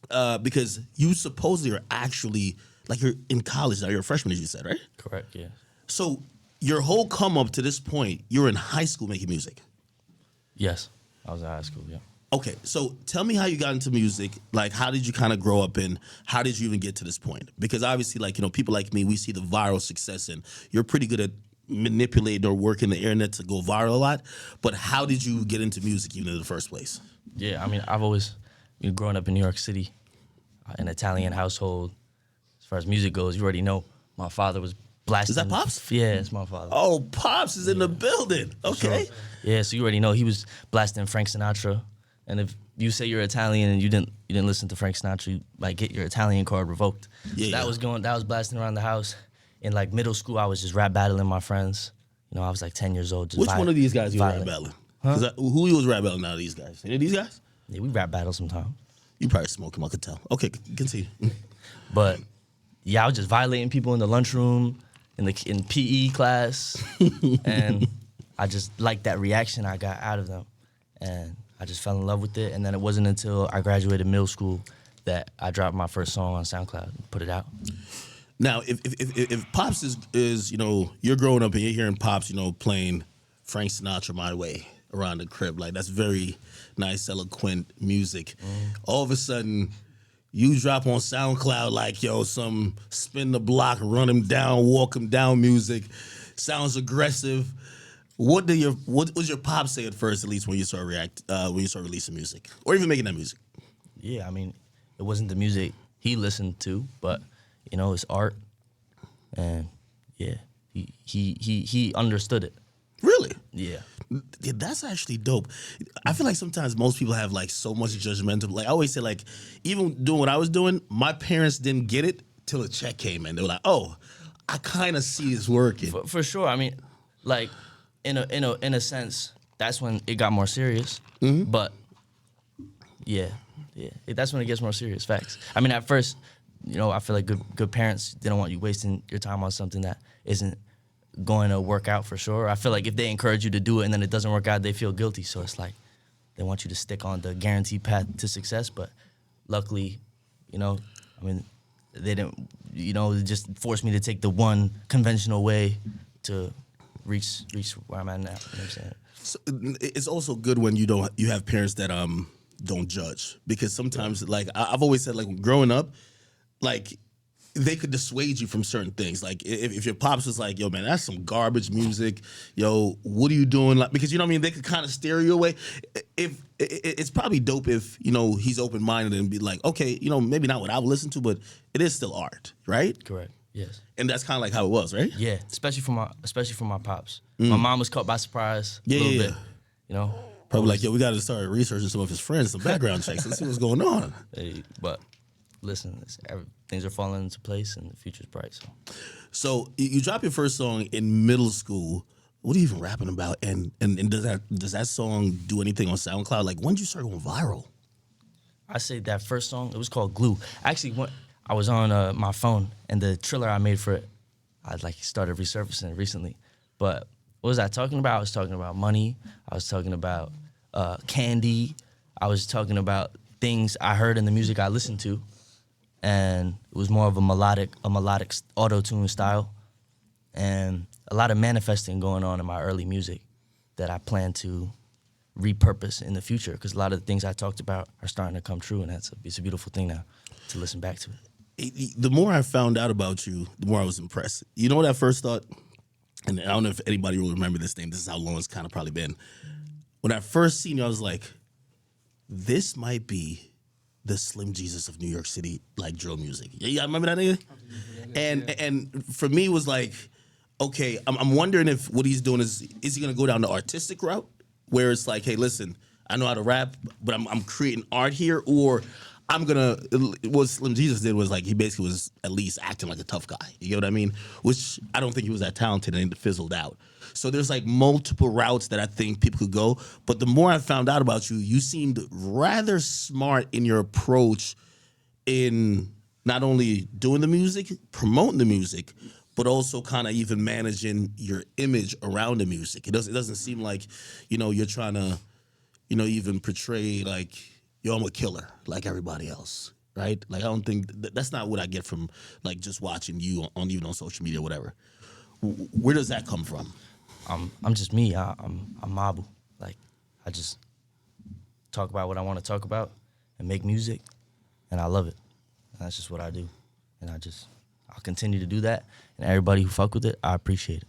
because you supposedly are actually like you're in college now. You're a freshman, as you said, right? Correct, yeah. So your whole come up to this point, you're in high school making music. Yes, I was in high school, yeah. Okay, so tell me how you got into music. Like, how did you kind of grow up and how did you even get to this point? Because obviously, like, people like me, we see the viral success and you're pretty good at manipulating or working the internet to go viral a lot. But how did you get into music even in the first place? Yeah, I mean, I've always growing up in New York City, an Italian household. As far as music goes, you already know my father was blasting. Is that Pops? Yeah, it's my father. Oh, Pops is in the building. Okay. Sure. Yeah, so you already know he was blasting Frank Sinatra. And if you say you're Italian and you didn't listen to Frank Sinatra, you might get your Italian card revoked. Yeah, so that was blasting around the house. In like middle school, I was just rap battling my friends. You know, I was like 10 years old. Just Which one of these guys you rap battling? Huh? Who you was rap battling out of these guys? Any of these guys? Yeah, we rap battle sometimes. You probably smoke him, I could tell. Okay, continue. But yeah, I was just violating people in the lunchroom, in PE class, and I just liked that reaction I got out of them, and I just fell in love with it. And then it wasn't until I graduated middle school that I dropped my first song on SoundCloud and put it out. Now, if Pops is you're growing up and you're hearing Pops, playing Frank Sinatra My Way around the crib, like that's very nice, eloquent music. All of a sudden, you drop on SoundCloud like, some spin the block, run him down, walk him down music, sounds aggressive. What was your Pops say at first, at least when you start releasing music, or even making that music? Yeah, I mean, it wasn't the music he listened to, but it's art, and yeah, he understood it. Really? Yeah. Yeah, that's actually dope. I feel like sometimes most people have like so much judgmental. Like I always say, like even doing what I was doing, my parents didn't get it till a check came in. They were like, "Oh, I kind of see this working." For sure. I mean, like in a sense, that's when it got more serious. Mm-hmm. But yeah, that's when it gets more serious. Facts. I mean, at first, I feel like good parents, they don't want you wasting your time on something that isn't going to work out for sure. I feel like if they encourage you to do it and then it doesn't work out, they feel guilty. So it's like they want you to stick on the guaranteed path to success. But luckily, they didn't, they just forced me to take the one conventional way to reach where I'm at now. You know what I'm saying? So it's also good when you have parents that don't judge, because sometimes like I've always said, like growing up, like they could dissuade you from certain things. Like if your pops was like, "Yo, man, that's some garbage music. Yo, what are you doing?" Like, because they could kind of steer you away. If it's probably dope if he's open minded and be like, "Okay, maybe not what I would listen to, but it is still art, right?" Correct. Yes. And that's kind of like how it was, right? Yeah, especially for my pops. My mom was caught by surprise a little bit. Probably like, "Yo, we got to start researching some of his friends, some background checks, and see what's going on." Hey, but listen, things are falling into place and the future's bright. So you drop your first song in middle school. What are you even rapping about? And does that song do anything on SoundCloud? Like, when did you start going viral? I say that first song, it was called Glue. Actually, I was on my phone, and the trailer I made for it, I started resurfacing it recently. But what was I talking about? I was talking about money. I was talking about candy. I was talking about things I heard in the music I listened to. And it was more of a melodic auto-tune style, and a lot of manifesting going on in my early music that I plan to repurpose in the future, because a lot of the things I talked about are starting to come true, and it's a beautiful thing now to listen back to it. The more I found out about you, the more I was impressed. You know what I first thought? And I don't know if anybody will remember this name. This is how long it's kind of probably been. When I first seen you, I was like, this might be the Slim Jesus of New York City, like drill music. Yeah, I remember that nigga? And for me, it was like, okay, I'm wondering if what he's doing is he gonna go down the artistic route, where it's like, hey, listen, I know how to rap, but I'm creating art here, or I'm gonna, what Slim Jesus did was like, he basically was at least acting like a tough guy. You know what I mean? Which I don't think he was that talented, and it fizzled out. So there's like multiple routes that I think people could go. But the more I found out about you, you seemed rather smart in your approach in not only doing the music, promoting the music, but also kind of even managing your image around the music. It doesn't seem like, you're trying to, even portray like, yo, I'm a killer like everybody else, right? Like I don't think that's not what I get from like just watching you on even on social media or whatever. Where does that come from? I'm just me. I'm Mabu. Like I just talk about what I want to talk about and make music, and I love it. And that's just what I do, and I'll continue to do that. And everybody who fuck with it, I appreciate it.